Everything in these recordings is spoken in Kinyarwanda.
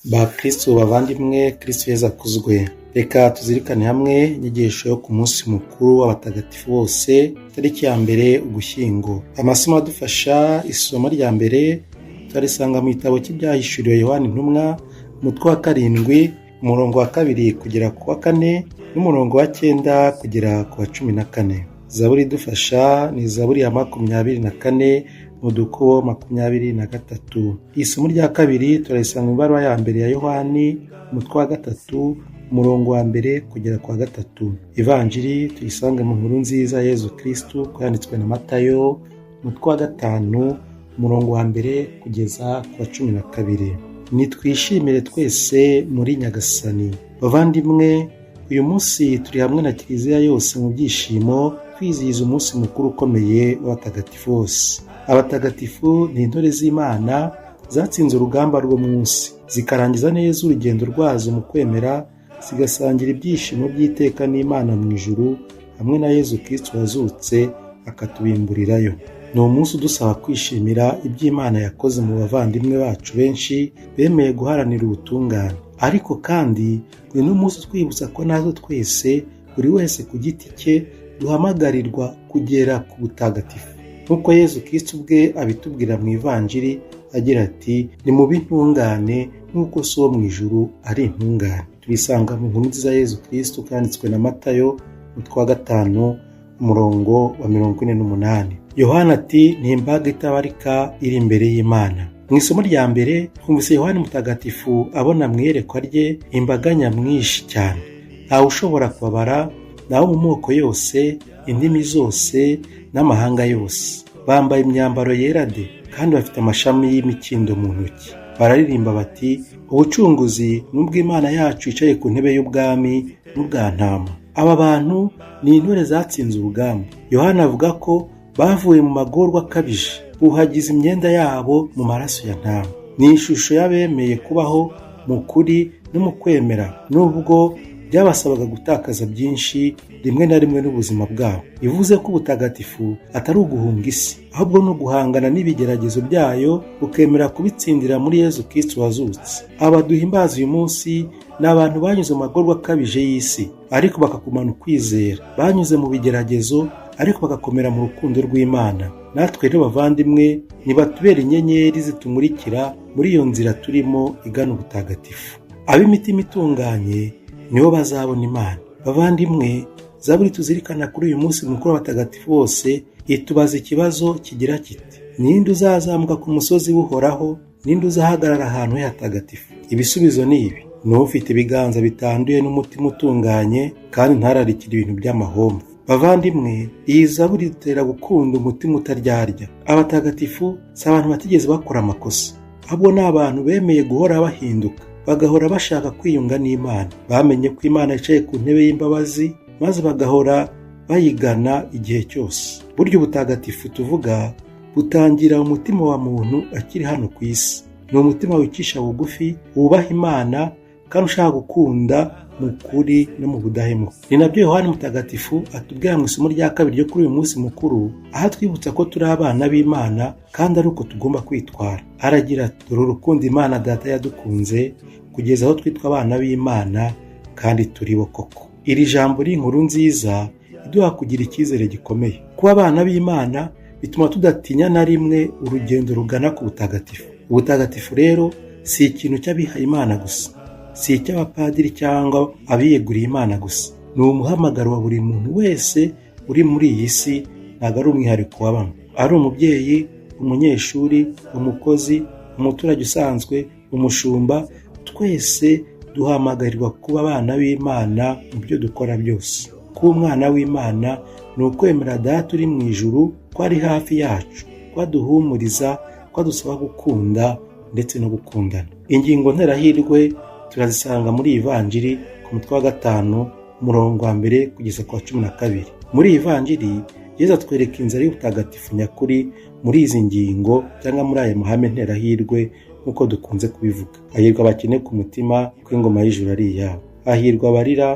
Ba Kristo bavandimwe, Kristo Yezu akuzwe. Reka tuzirikane hamwe inyigisho yo ku munsi mukuru w'abatagatifu bose, tariki ya mbere Ugushyingo. Amasomo adufasha, isomo rya mbere turarisanga mu gitabo cy'ibyahishuriwe Yohana Intumwa, umutwe wa 7, umurongo wa 2 kugera ku wa 4 n'umurongo wa 9 kugera ku wa 14. Zaburi idufasha ni Zaburi ya 24 mu dukubo 23. Isomo rya kabiri turarisanga mu ibaruwa ya mbere ya Yohani, umutwe wa 3, umurongo wa 1 kugera ku wa 3. Ivanjiri tuyisanga mu nkuru nziza Yezu Kristo ko yanditswe na Matayo, umutwe wa 5, umurongo wa 1 kugeza ku wa 12. Nitwishimire twese muri Nyagasani. Bavandimwe, uyu munsi turi hamwe na Kiliziya yose mu byishimo kwizihiza umunsi mukuru ukomeye w'abatagatifu bose. Abatagatifu ni intore z'Imana zatsinze urugamba rwo munsi, zikarangiza neza urugendo rwazo mu kwemera, zigasangira ibyishimo by'iteka n'Imana mu ijuru hamwe na Yezu Kristo wazutse akatubimburirayo. Ni umunsi udusaba kwishimira iby'Imana yakoze mu bavandimwe bacu benshi bemeye guharanira ubutungane. Ariko kandi ni n'umunsi twibutsa ko natwe twese, buri wese ku giti cye, duhamagarirwa kugera ku butagatifu. Nk'uko Yezu Kristo ubwe abitubwira mu Ivanjiri agira ati, ni mu b'intungane nk'uko so wo mu ijuru ari intungane. Tubisanga mu nkuru nziza Yezu Kristo kanditswe na Matayo, umutwe wa 5, umurongo wa 48. Yohana ati, ni imbaga itabarika iri imbere y'Imana. Mu isomo rya mbere twumvise Yohana Mutagatifu abona mu iyerekwa rye imbaga nyamwinshi cyane, ntawe ushobora kubabara, nabo mu moko yose, indimi zose n'amahanga yose. Bambaye imyambaro yera de, kandi bafite amashami y'imikindo mu ntoki. Bararirimba bati, ubucunguzi n'ubw'Imana yacu yicaye ku ntebe y'ubwami n'ubwa ntama. Aba bantu ni intore zatsinze urugamba. Yohana avuga ko bavuye mu magorwa akabije, buhagize imyenda yabo mu maraso ya ntama. Ni ishusho y'abemeye kubaho mu kuri no mu kwemera, nubwo byabasabaga gutakaza byinshi rimwe na rimwe n'ubuzima bwabo. Bivuze ko ubutagatifu atari uguhunga isi, ahubwo no guhangana n'ibigeragezo byayo, ukemera kubitsindira muri Yezu Kristo wazutse. Aba duhimbaza uyu munsi ni abantu banyuze mu magorwa akabije y'isi, ariko bakakumana ukwizera. Banyuze mu bigeragezo, ariko bagakomera mu rukundo rw'Imana. Natwe rero bavandimwe, nibatubera inyenyeri zitumurikira muri iyo nzira turimo igana ubutagatifu. Ab'imitima itunganye nibo bazabona Imana. Bavandimwe, Zaburi tuzirikana kuri uyu munsi mukuru w'abatagatifu bose itubaza ikibazo kigira kiti, ninde uzazamuka ku musozi w'Uhoraho? Ninde uzahagarara ahantu hatagatifu? Ibisubizo ni ibi: ni ufite ibiganza bitanduye n'umutima utunganye, kandi ntararikira ibintu by'amahomvu. Bavandimwe, iyi Zaburi dutera gukunda umutima utaryarya. Abatagatifu si abantu batigeze bakora amakosa, ahubwo ni abantu bemeye guhora bahinduka, bagahora bashaka kwiyunga n'Imana. Bamenye ko Imana yicaye ku ntebe y'imbabazi, maze bagahora bayigana igihe cyose. Burya ubutagatifu tuvuga butangira umutima wa muntu akiri hano ku isi. Ni umutima wicisha bugufi, wubaha Imana, kandi ushaka gukunda mu kuri no mu budahemuka. Ni nabyo Yohana Mutagatifu atubwira mu isomo rya kabiri ryo kuri uyu munsi mukuru, aho atwibutsa ko turi abana b'Imana kandi ari uko tugomba kwitwara. Aragira ati, dore urukundo Imana Data yadukunze kugeza aho twitwa abana b'Imana, kandi turi bo koko. Iri jambo ni inkuru nziza iduha kugira icyizere gikomeye. Kuba abana b'Imana bituma tudatinya na rimwe urugendo rugana ku butagatifu. Ubutagatifu rero si ikintu cy'abihaye Imana gusa, si icy'abapadiri cyangwa abiyeguriye Imana gusa. Ni umuhamagaro wa buri muntu wese uri muri iyi si, ntabwo ari umwihariko wa bamwe. Ari umubyeyi, umunyeshuri, umukozi, umuturage usanzwe, umushumba, twese duhamagarirwa kuba abana b'Imana mu byo dukora byose. Kuba umwana w'Imana ni ukwemera Data uri mu ijuru ko ari hafi yacu, ko aduhumuriza, ko adusaba gukunda ndetse no gukundana. Ingingo nterahirwe turazisanga muri Ivanjiri ku mutwe wa 5, umurongo wa 1 kugeza ku wa 12. Muri Ivanjiri Yezu atwereka inzira y'ubutagatifu nyakuri muri izi ngingo cyangwa muri aya mahame nterahirwe nk'uko dukunze kubivuga. Hahirwa abakene ku mutima, ko ingoma y'ijuru ari iyabo. Hahirwa abarira,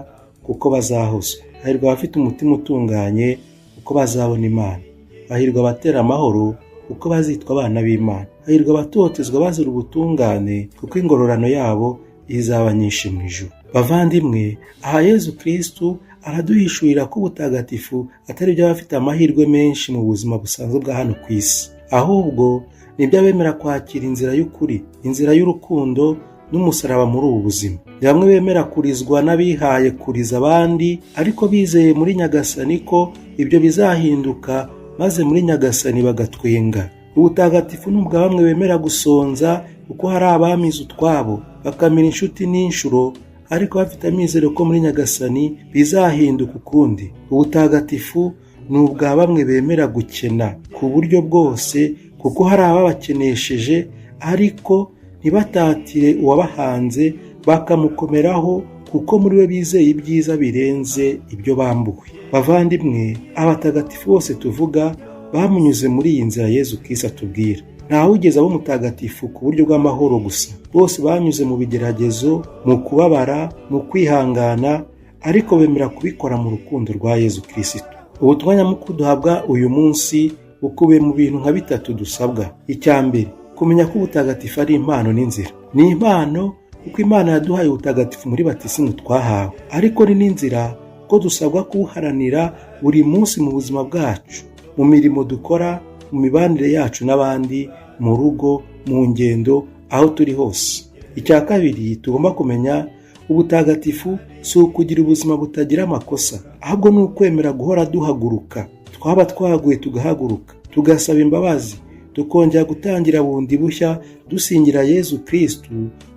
kuko bazahozwa. Hahirwa abafite umutima utunganye, kuko bazabona Imana. Hahirwa abatera amahoro, kuko bazitwa abana b'Imana. Hahirwa abatotezwa bazira ubutungane, kuko ingororano yabo izaba nyinshi mu ijuru. Bavandimwe, aha Yezu Kristu araduhishurira ko ubutagatifu atari by'abafite amahirwe menshi mu buzima busanzwe bwa hano ku isi, ahubwo ni iby'abemera kwakira inzira y'ukuri, inzira y'urukundo n'umusaraba muri ubu buzima. Ni bamwe bemera kurizwa n'abihaye kuriza abandi, ariko bizeye muri Nyagasani ko ibyo bizahinduka, maze muri Nyagasani bagatwenga. Ubutagatifu ni ubwa bamwe bemera gusonza, kuko hari abamize utwabo bakamira inshuti n'inshuro, ariko bafite amizero ko muri Nyagasani bizahinduka ukundi. Ubutagatifu ni ubwa bamwe bemera gukena ku buryo bwose, kuko hari ababakenesheje ariko ntibatatire uwabahanze, bakamukomeraho kuko muri we bizeye ibyiza birenze ibyo bambuwe. Bavandimwe, abatagatifu bose tuvuga bamunyuze muri iyi nzira Yezu Kristo atubwira. Ntawigeze aba umutagatifu ku buryo bw'amahoro gusa, bose banyuze mu bigeragezo, mu kubabara, mu kwihangana, ariko bemera kubikora mu rukundo rwa Yezu Kristo. Ubutumwa nyamukuru duhabwa uyu munsi bukubiye mu bintu nka bitatu dusabwa. Icya mbere, kumenya ko ubutagatifu ari impano n'inzira. Ni impano kuko Imana yaduhaye ubutagatifu muri batisimu twahawe, ariko ni n'inzira ko dusabwa kuwuharanira buri munsi mu buzima bwacu, mu mirimo dukora, mu mibanire yacu n'abandi, mu rugo, mu ngendo, aho turi hose. Icya kabiri, tugomba kumenya ubutagatifu si ukugira ubuzima butagira amakosa, ahubwo ni ukwemera guhora duhaguruka. Twaba twaguye tugahaguruka, tugasaba imbabazi, tukongera gutangira bundi bushya dusingira Yezu Kristu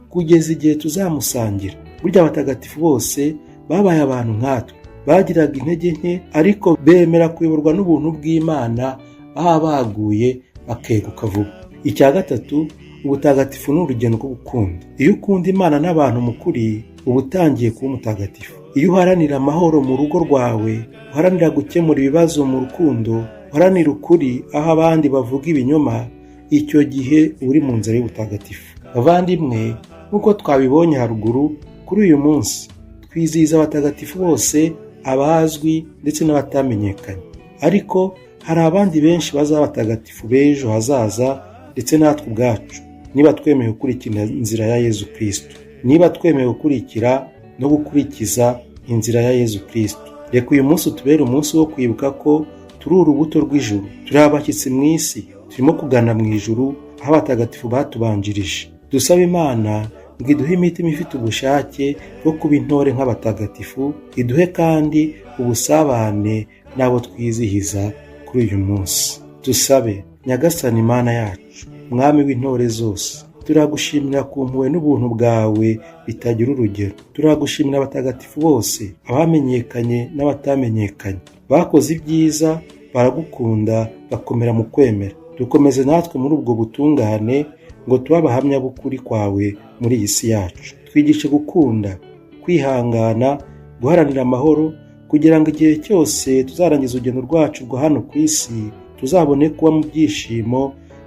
kugeza igihe tuzamusangira. Burya abatagatifu bose babaye abantu nkatwe, bagiraga intege nke, ariko bemera kuyoborwa n'ubuntu bw'Imana, baba baguye bakeguka vuba. Icya gatatu, ubutagatifu ni urugendo rwo gukunda. Iyo ukunda Imana n'abantu mu kuri, uba utangiye kuba umutagatifu. Iyo uharanira amahoro mu rugo rwawe, uharanira gukemura ibibazo mu rukundo, uharanira ukuri aho abandi bavuga ibinyoma, icyo gihe uri mu nzira y'ubutagatifu. Bavandimwe, nk'uko twabibonye haruguru, kuri uyu munsi twizihiza abatagatifu bose, abazwi ndetse n'abatamenyekanye, ariko hari abandi benshi bazaba abatagatifu b'ejo hazaza, ndetse natwe ubwacu, niba twemeye gukurikira inzira ya Yezu Kristo, niba twemeye gukurikira no gukurikiza inzira ya Yezu Kristo. Reka uyu munsi utubere umunsi wo kwibuka ko turi urubuto rw'ijuru, turi abashyitsi mu isi, turimo kugana mu ijuru aho abatagatifu batubanjirije. Dusaba Imana ngo iduhe imitima ifite ubushake bwo kuba intore nk'abatagatifu, iduhe kandi ubusabane n'abo twizihiza kuri uyu munsi. Dusabe. Nyagasani Mana yacu, Mwami w'intore zose, turagushimira ku mpuhwe n'ubuntu bwawe bitagira urugero. Turagushimira abatagatifu bose, abamenyekanye n'abatamenyekanye, bakoze ibyiza, baragukunda, bakomera mu kwemera. Dukomeze natwe muri ubwo butungane, ngo tube abahamya b'ukuri kwawe muri iyi si yacu. Twigishe gukunda, kwihangana, guharanira amahoro, kugira ngo igihe cyose tuzarangiza urugendo rwacu rwa hano ku isi, tuzabone kuba mu byishimo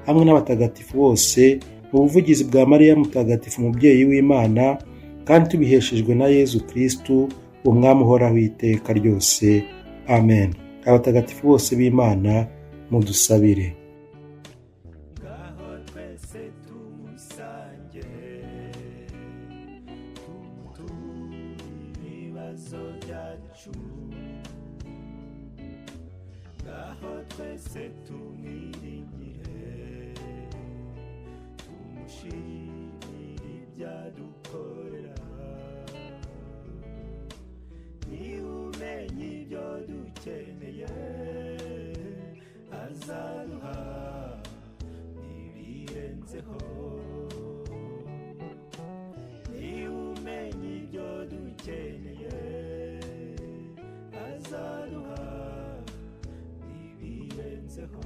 hamwe n'abatagatifu bose, mu buvugizi bwa Mariya Mutagatifu, umubyeyi w'Imana, kandi tubiheshejwe na Yezu Kristu, umwami uhoraho iteka ryose. Amen. Abatagatifu bose b'Imana, mudusabire. Twese tumwiringire, tumushimire ibyadukorera. Niba umenya ibyo dukeneye, azaduha n'ibirenzeho. Niba umenya ibyo dukeneye, azaduha n'ibirenzeho.